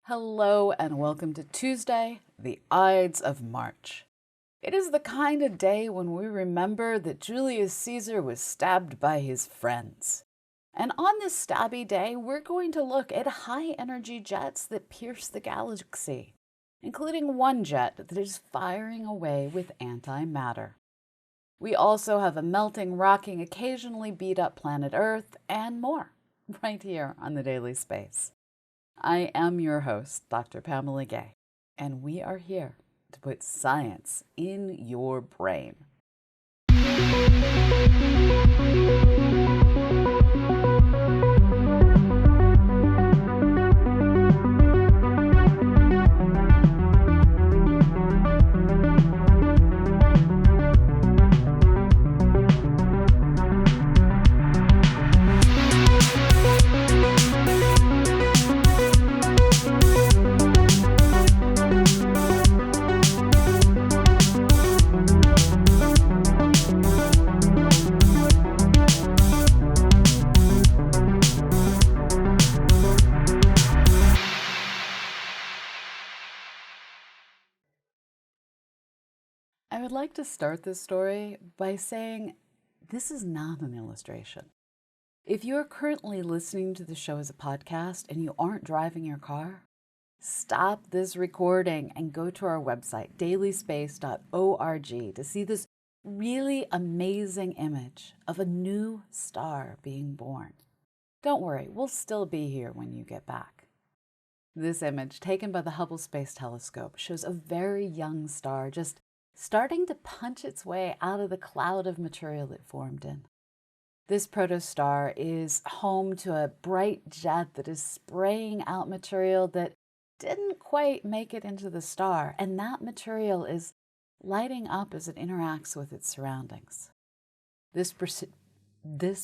Hello and welcome to Tuesday, the Ides of March. It is the kind of day when we remember that Julius Caesar was stabbed by his friends. And on this stabby day, we're going to look at high-energy jets that pierce the galaxy, including one jet that is firing away with antimatter. We also have a melting, rocking, occasionally beat-up planet Earth, and more, right here on the Daily Space. I am your host, Dr. Pamela Gay, and we are here to put science in your brain. I would like to start this story by saying this is not an illustration. If you are currently listening to the show as a podcast and you aren't driving your car, stop this recording and go to our website, dailyspace.org, to see this really amazing image of a new star being born. Don't worry, we'll still be here when you get back. This image, taken by the Hubble Space Telescope, shows a very young star just starting to punch its way out of the cloud of material it formed in. This protostar is home to a bright jet that is spraying out material that didn't quite make it into the star, and that material is lighting up as it interacts with its surroundings. This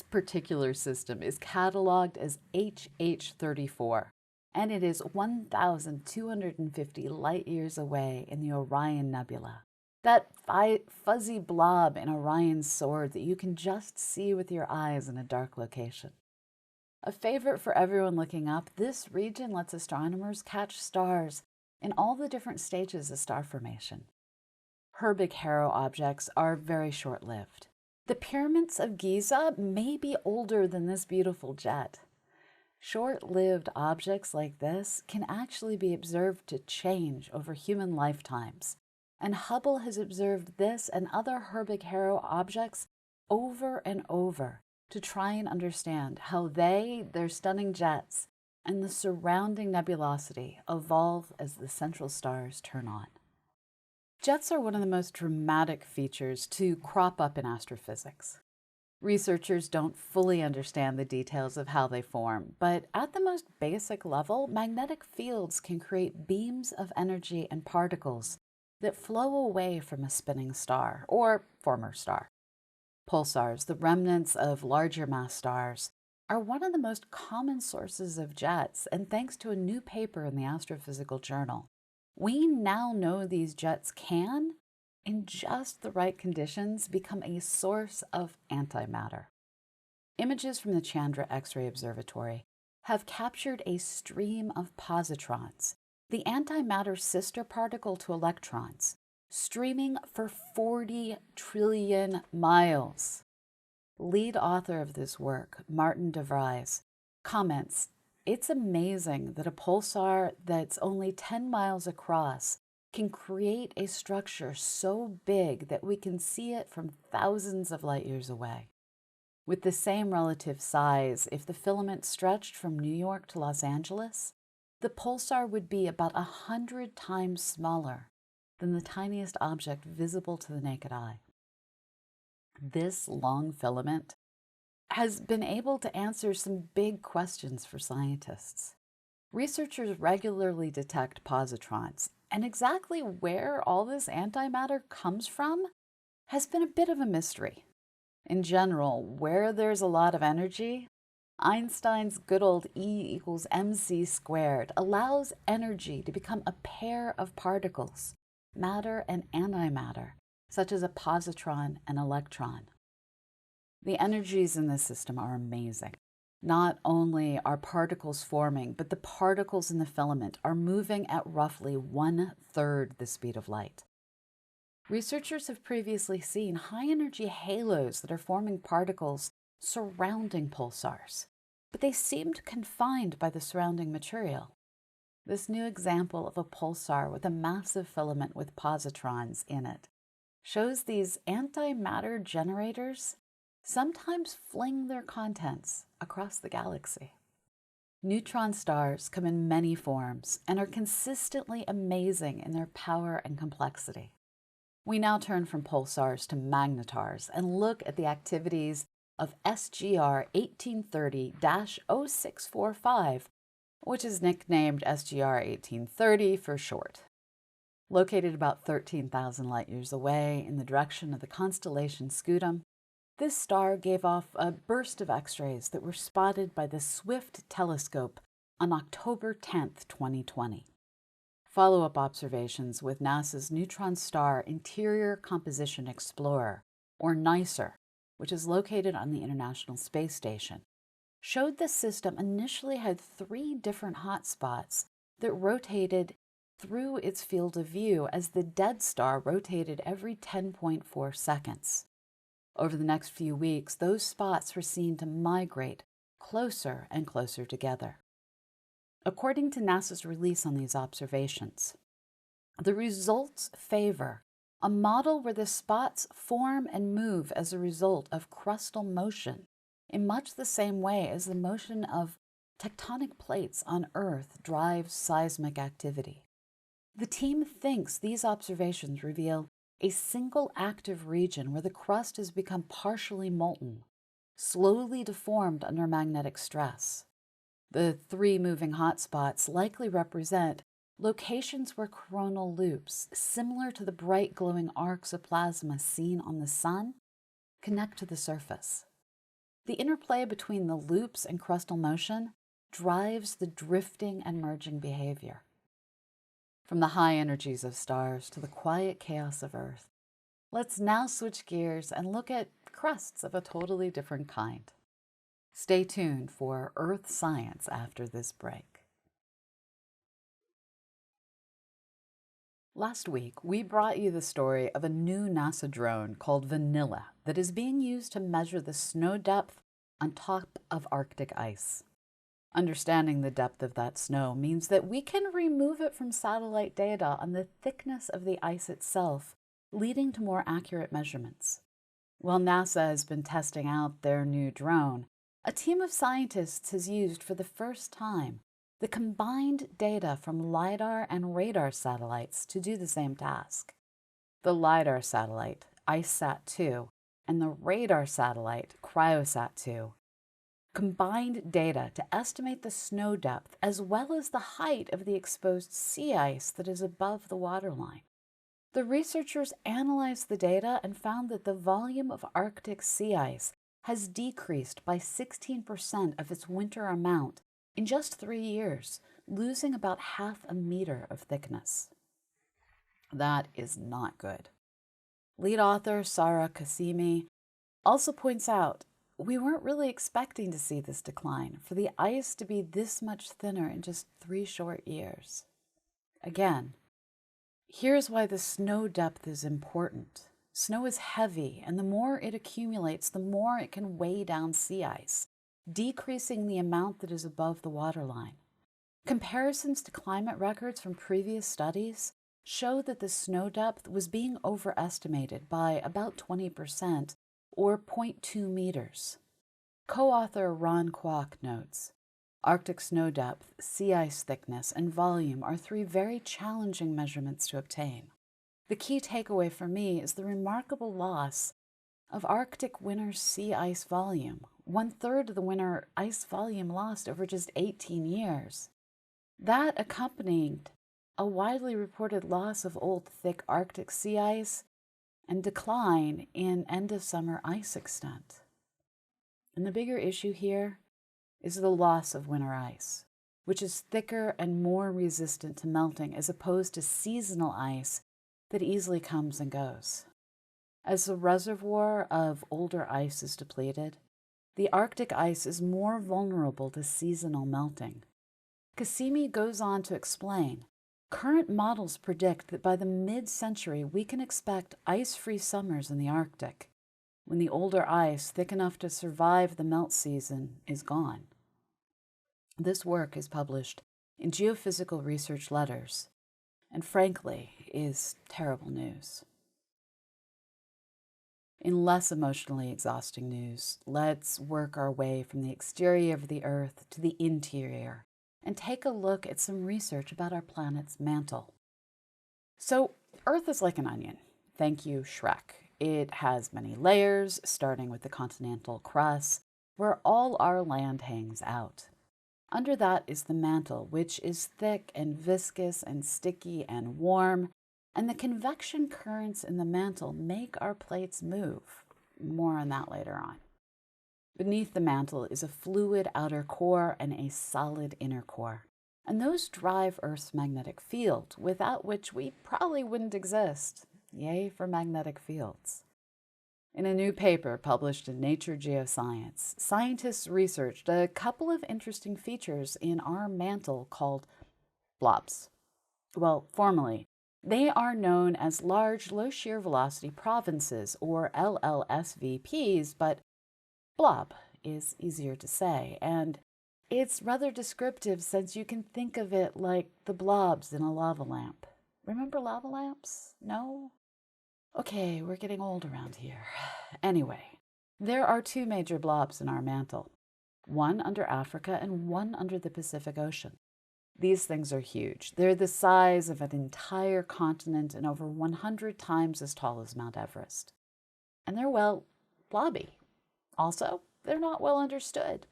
particular system is cataloged as HH34, and it is 1,250 light-years away in the Orion Nebula. That fuzzy blob in Orion's sword that you can just see with your eyes in a dark location. A favorite for everyone looking up, this region lets astronomers catch stars in all the different stages of star formation. Herbig-Haro objects are very short-lived. The pyramids of Giza may be older than this beautiful jet. Short-lived objects like this can actually be observed to change over human lifetimes. And Hubble has observed this and other Herbig-Haro objects over and over to try and understand how their stunning jets, and the surrounding nebulosity evolve as the central stars turn on. Jets are one of the most dramatic features to crop up in astrophysics. Researchers don't fully understand the details of how they form, but at the most basic level, magnetic fields can create beams of energy and particles that flow away from a spinning star or former star. Pulsars, the remnants of larger mass stars, are one of the most common sources of jets, and thanks to a new paper in the Astrophysical Journal, we now know these jets can, in just the right conditions, become a source of antimatter. Images from the Chandra X-ray Observatory have captured a stream of positrons, the antimatter sister particle to electrons, streaming for 40 trillion miles. Lead author of this work, Martin de Vries, comments, "It's amazing that a pulsar that's only 10 miles across can create a structure so big that we can see it from thousands of light years away. With the same relative size, if the filament stretched from New York to Los Angeles, the pulsar would be about 100 times smaller than the tiniest object visible to the naked eye." This long filament has been able to answer some big questions for scientists. Researchers regularly detect positrons, and exactly where all this antimatter comes from has been a bit of a mystery. In general, where there's a lot of energy, Einstein's good old E = mc² allows energy to become a pair of particles, matter and antimatter, such as a positron and electron. The energies in this system are amazing. Not only are particles forming, but the particles in the filament are moving at roughly 1/3 the speed of light. Researchers have previously seen high-energy halos that are forming particles surrounding pulsars, but they seemed confined by the surrounding material. This new example of a pulsar with a massive filament with positrons in it shows these antimatter generators sometimes fling their contents across the galaxy. Neutron stars come in many forms and are consistently amazing in their power and complexity. We now turn from pulsars to magnetars and look at the activities of SGR 1830-0645, which is nicknamed SGR 1830 for short. Located about 13,000 light-years away in the direction of the constellation Scutum, this star gave off a burst of X-rays that were spotted by the Swift telescope on October 10, 2020. Follow-up observations with NASA's Neutron Star Interior Composition Explorer, or NICER, which is located on the International Space Station, showed the system initially had 3 different hotspots that rotated through its field of view as the dead star rotated every 10.4 seconds. Over the next few weeks, those spots were seen to migrate closer and closer together. According to NASA's release on these observations, the results favor a model where the spots form and move as a result of crustal motion in much the same way as the motion of tectonic plates on Earth drives seismic activity. The team thinks these observations reveal a single active region where the crust has become partially molten, slowly deformed under magnetic stress. The 3 moving hotspots likely represent locations where coronal loops, similar to the bright glowing arcs of plasma seen on the Sun, connect to the surface. The interplay between the loops and crustal motion drives the drifting and merging behavior. From the high energies of stars to the quiet chaos of Earth, let's now switch gears and look at crusts of a totally different kind. Stay tuned for Earth Science after this break. Last week, we brought you the story of a new NASA drone called Vanilla that is being used to measure the snow depth on top of Arctic ice. Understanding the depth of that snow means that we can remove it from satellite data on the thickness of the ice itself, leading to more accurate measurements. While NASA has been testing out their new drone, a team of scientists has used for the first time the combined data from LiDAR and radar satellites to do the same task. The LiDAR satellite, IceSat-2, and the radar satellite, CryoSat-2, combined data to estimate the snow depth as well as the height of the exposed sea ice that is above the waterline. The researchers analyzed the data and found that the volume of Arctic sea ice has decreased by 16% of its winter amount in just 3 years, losing about 0.5 meters of thickness. That is not good. Lead author Sarah Kasimi also points out, we weren't really expecting to see this decline, for the ice to be this much thinner in just 3 short years. Again, here's why the snow depth is important. Snow is heavy, and the more it accumulates, the more it can weigh down sea ice, decreasing the amount that is above the waterline. Comparisons to climate records from previous studies show that the snow depth was being overestimated by about 20%, or 0.2 meters. Co-author Ron Kwok notes, Arctic snow depth, sea ice thickness, and volume are 3 very challenging measurements to obtain. The key takeaway for me is the remarkable loss of Arctic winter sea ice volume, 1/3 of the winter ice volume lost over just 18 years. That accompanied a widely reported loss of old thick Arctic sea ice and decline in end-of-summer ice extent. And the bigger issue here is the loss of winter ice, which is thicker and more resistant to melting as opposed to seasonal ice that easily comes and goes. As the reservoir of older ice is depleted, the Arctic ice is more vulnerable to seasonal melting. Cassimi goes on to explain, current models predict that by the mid-century we can expect ice-free summers in the Arctic, when the older ice, thick enough to survive the melt season, is gone. This work is published in Geophysical Research Letters, and frankly, is terrible news. In less emotionally exhausting news, let's work our way from the exterior of the Earth to the interior and take a look at some research about our planet's mantle. So, Earth is like an onion. Thank you, Shrek. It has many layers, starting with the continental crust, where all our land hangs out. Under that is the mantle, which is thick and viscous and sticky and warm, and the convection currents in the mantle make our plates move. More on that later on. Beneath the mantle is a fluid outer core and a solid inner core, and those drive Earth's magnetic field, without which we probably wouldn't exist. Yay for magnetic fields. In a new paper published in Nature Geoscience, scientists researched a couple of interesting features in our mantle called blobs. Well, formally, they are known as large low shear velocity provinces, or LLSVPs, but blob is easier to say, and it's rather descriptive since you can think of it like the blobs in a lava lamp. Remember lava lamps? No? Okay, we're getting old around here. Anyway, there are two major blobs in our mantle, one under Africa and one under the Pacific Ocean. These things are huge. They're the size of an entire continent and over 100 times as tall as Mount Everest. And they're, well, blobby. Also, they're not well understood.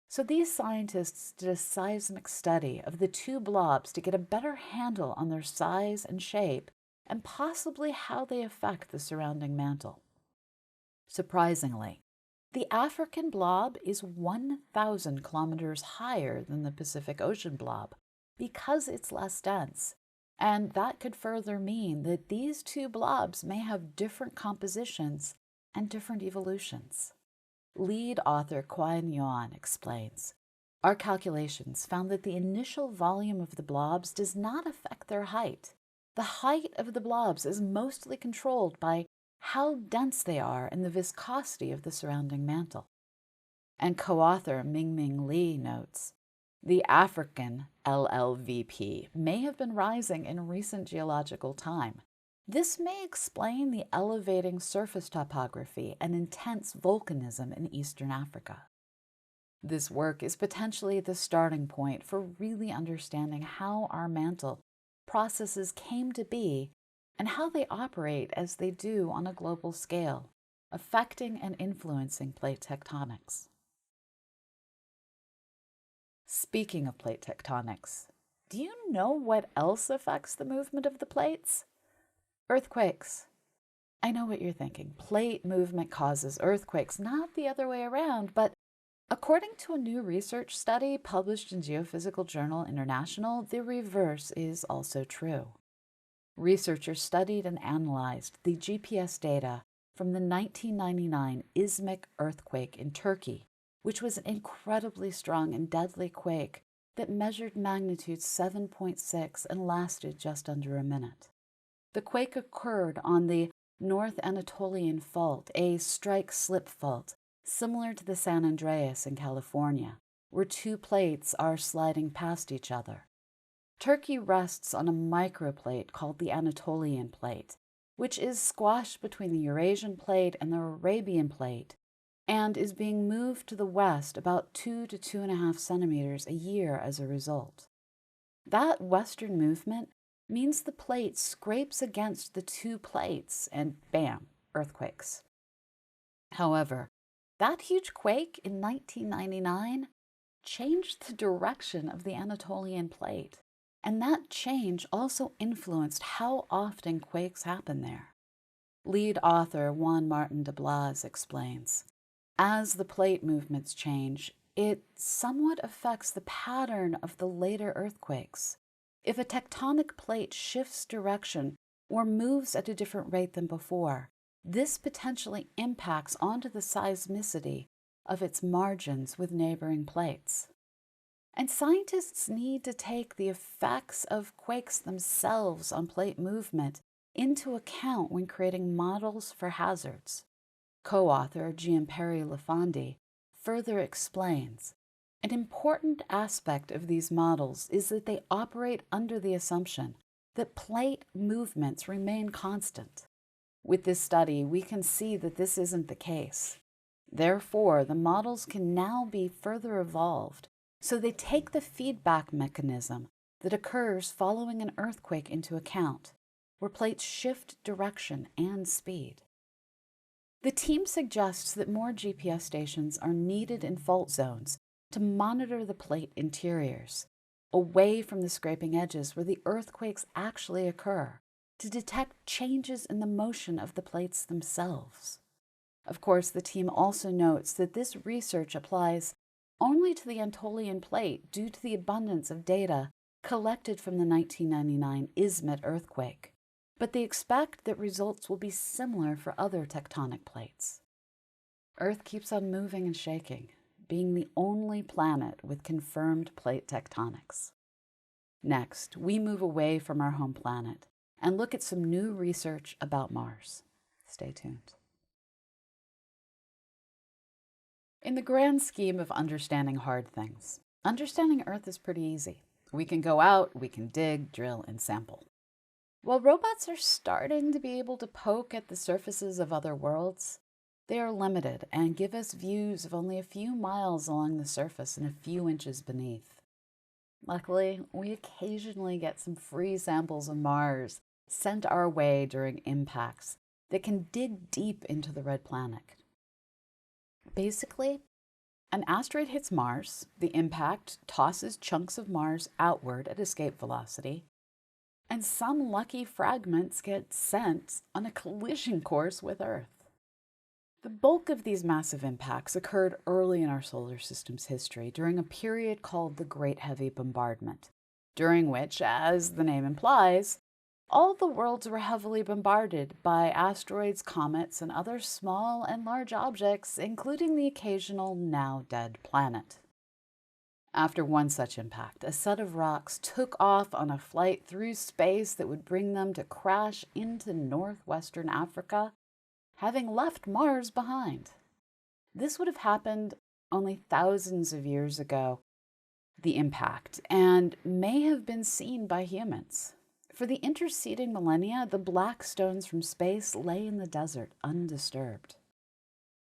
So these scientists did a seismic study of the two blobs to get a better handle on their size and shape and possibly how they affect the surrounding mantle. Surprisingly, the African blob is 1,000 kilometers higher than the Pacific Ocean blob because it's less dense, and that could further mean that these two blobs may have different compositions and different evolutions. Lead author Quan Yuan explains, our calculations found that the initial volume of the blobs does not affect their height. The height of the blobs is mostly controlled by how dense they are and the viscosity of the surrounding mantle. And co-author Mingming Li notes, the African LLVP may have been rising in recent geological time. This may explain the elevating surface topography and intense volcanism in eastern Africa. This work is potentially the starting point for really understanding how our mantle processes came to be and how they operate as they do on a global scale, affecting and influencing plate tectonics. Speaking of plate tectonics, do you know what else affects the movement of the plates? Earthquakes. I know what you're thinking. Plate movement causes earthquakes, not the other way around, but according to a new research study published in Geophysical Journal International, the reverse is also true. Researchers studied and analyzed the GPS data from the 1999 İzmit earthquake in Turkey, which was an incredibly strong and deadly quake that measured magnitude 7.6 and lasted just under a minute. The quake occurred on the North Anatolian Fault, a strike-slip fault, similar to the San Andreas in California, where two plates are sliding past each other. Turkey rests on a microplate called the Anatolian Plate, which is squashed between the Eurasian Plate and the Arabian Plate, and is being moved to the west about 2 to 2.5 centimeters a year as a result. That western movement means the plate scrapes against the two plates and bam, earthquakes. However, that huge quake in 1999 changed the direction of the Anatolian Plate, and that change also influenced how often quakes happen there. Lead author Juan Martin de Blas explains, as the plate movements change, it somewhat affects the pattern of the later earthquakes. If a tectonic plate shifts direction or moves at a different rate than before, this potentially impacts onto the seismicity of its margins with neighboring plates. And scientists need to take the effects of quakes themselves on plate movement into account when creating models for hazards. Co-author Gianperi Lafandi further explains, an important aspect of these models is that they operate under the assumption that plate movements remain constant. With this study, we can see that this isn't the case. Therefore, the models can now be further evolved so they take the feedback mechanism that occurs following an earthquake into account, where plates shift direction and speed. The team suggests that more GPS stations are needed in fault zones to monitor the plate interiors, away from the scraping edges where the earthquakes actually occur, to detect changes in the motion of the plates themselves. Of course, the team also notes that this research applies only to the Anatolian plate due to the abundance of data collected from the 1999 İzmit earthquake, but they expect that results will be similar for other tectonic plates. Earth keeps on moving and shaking, being the only planet with confirmed plate tectonics. Next, we move away from our home planet and look at some new research about Mars. Stay tuned. In the grand scheme of understanding hard things, understanding Earth is pretty easy. We can go out, we can dig, drill, and sample. While robots are starting to be able to poke at the surfaces of other worlds, they are limited and give us views of only a few miles along the surface and a few inches beneath. Luckily, we occasionally get some free samples of Mars sent our way during impacts that can dig deep into the red planet. Basically, an asteroid hits Mars, the impact tosses chunks of Mars outward at escape velocity, and some lucky fragments get sent on a collision course with Earth. The bulk of these massive impacts occurred early in our solar system's history during a period called the Great Heavy Bombardment, during which, as the name implies, all the worlds were heavily bombarded by asteroids, comets, and other small and large objects, including the occasional now-dead planet. After one such impact, a set of rocks took off on a flight through space that would bring them to crash into northwestern Africa, having left Mars behind. This would have happened only thousands of years ago, the impact, and may have been seen by humans. For the interceding millennia, the black stones from space lay in the desert undisturbed.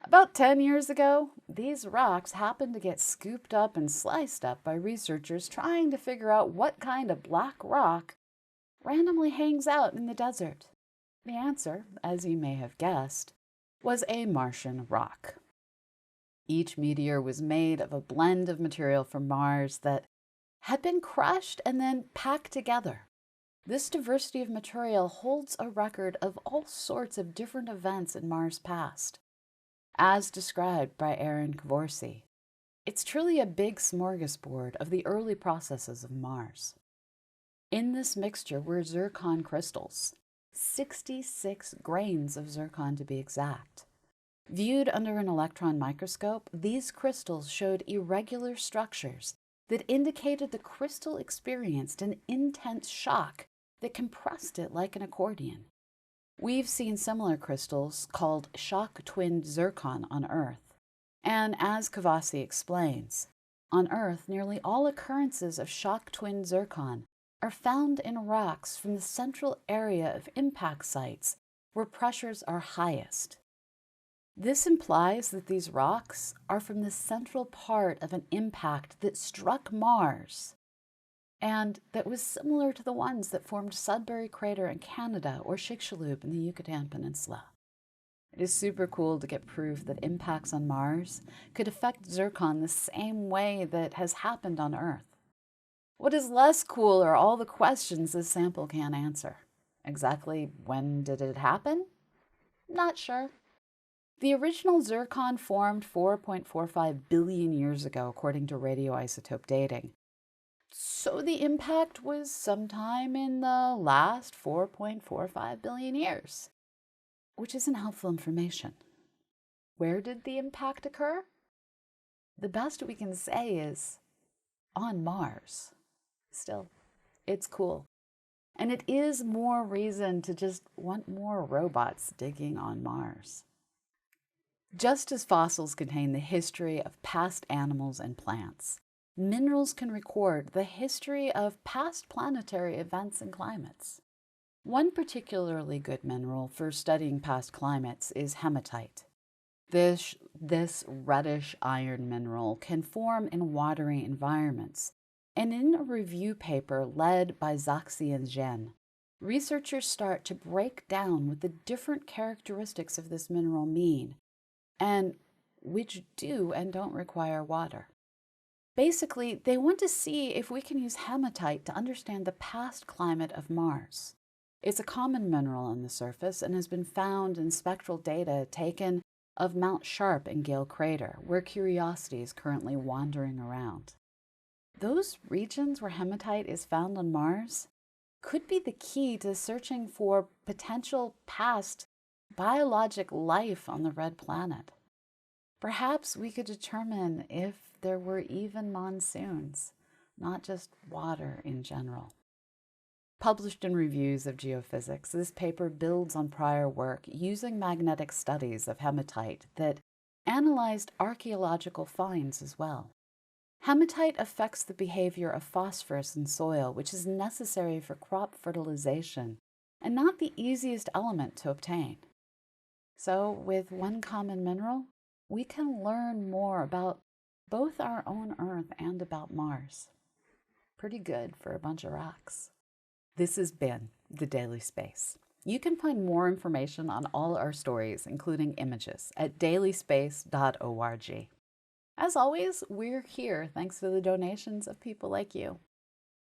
About 10 years ago, these rocks happened to get scooped up and sliced up by researchers trying to figure out what kind of black rock randomly hangs out in the desert. The answer, as you may have guessed, was a Martian rock. Each meteor was made of a blend of material from Mars that had been crushed and then packed together. This diversity of material holds a record of all sorts of different events in Mars' past, as described by Aaron Kvorsi. It's truly a big smorgasbord of the early processes of Mars. In this mixture were zircon crystals, 66 grains of zircon to be exact. Viewed under an electron microscope, these crystals showed irregular structures that indicated the crystal experienced an intense shock that compressed it like an accordion. We've seen similar crystals called shock-twinned zircon on Earth. And as Kavasi explains, on Earth, nearly all occurrences of shock-twinned zircon are found in rocks from the central area of impact sites where pressures are highest. This implies that these rocks are from the central part of an impact that struck Mars, and that was similar to the ones that formed Sudbury Crater in Canada or Chicxulub in the Yucatan Peninsula. It is super cool to get proof that impacts on Mars could affect zircon the same way that has happened on Earth. What is less cool are all the questions this sample can't answer. Exactly when did it happen? Not sure. The original zircon formed 4.45 billion years ago, according to radioisotope dating. So the impact was sometime in the last 4.45 billion years, which isn't helpful information. Where did the impact occur? the best we can say is on Mars. Still, it's cool. And it is more reason to just want more robots digging on Mars. Just as fossils contain the history of past animals and plants, minerals can record the history of past planetary events and climates. One particularly good mineral for studying past climates is hematite. This reddish iron mineral can form in watery environments. And in a review paper led by Zaxi and Zhen, researchers start to break down what the different characteristics of this mineral mean, and which do and don't require water. Basically, they want to see if we can use hematite to understand the past climate of Mars. It's a common mineral on the surface and has been found in spectral data taken of Mount Sharp and Gale Crater, where Curiosity is currently wandering around. Those regions where hematite is found on Mars could be the key to searching for potential past biologic life on the red planet. Perhaps we could determine if there were even monsoons, not just water in general. Published in Reviews of Geophysics, this paper builds on prior work using magnetic studies of hematite that analyzed archaeological finds as well. Hematite affects the behavior of phosphorus in soil, which is necessary for crop fertilization and not the easiest element to obtain. So, with one common mineral, we can learn more about both our own Earth and about Mars. Pretty good for a bunch of rocks. This has been The Daily Space. You can find more information on all our stories, including images, at dailyspace.org. As always, we're here thanks to the donations of people like you.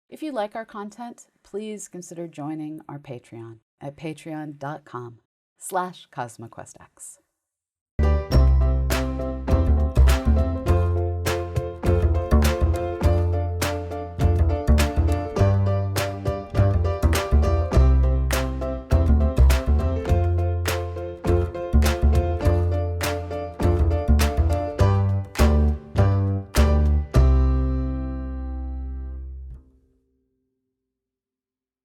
If you like our content, please consider joining our Patreon at patreon.com/CosmoQuestX.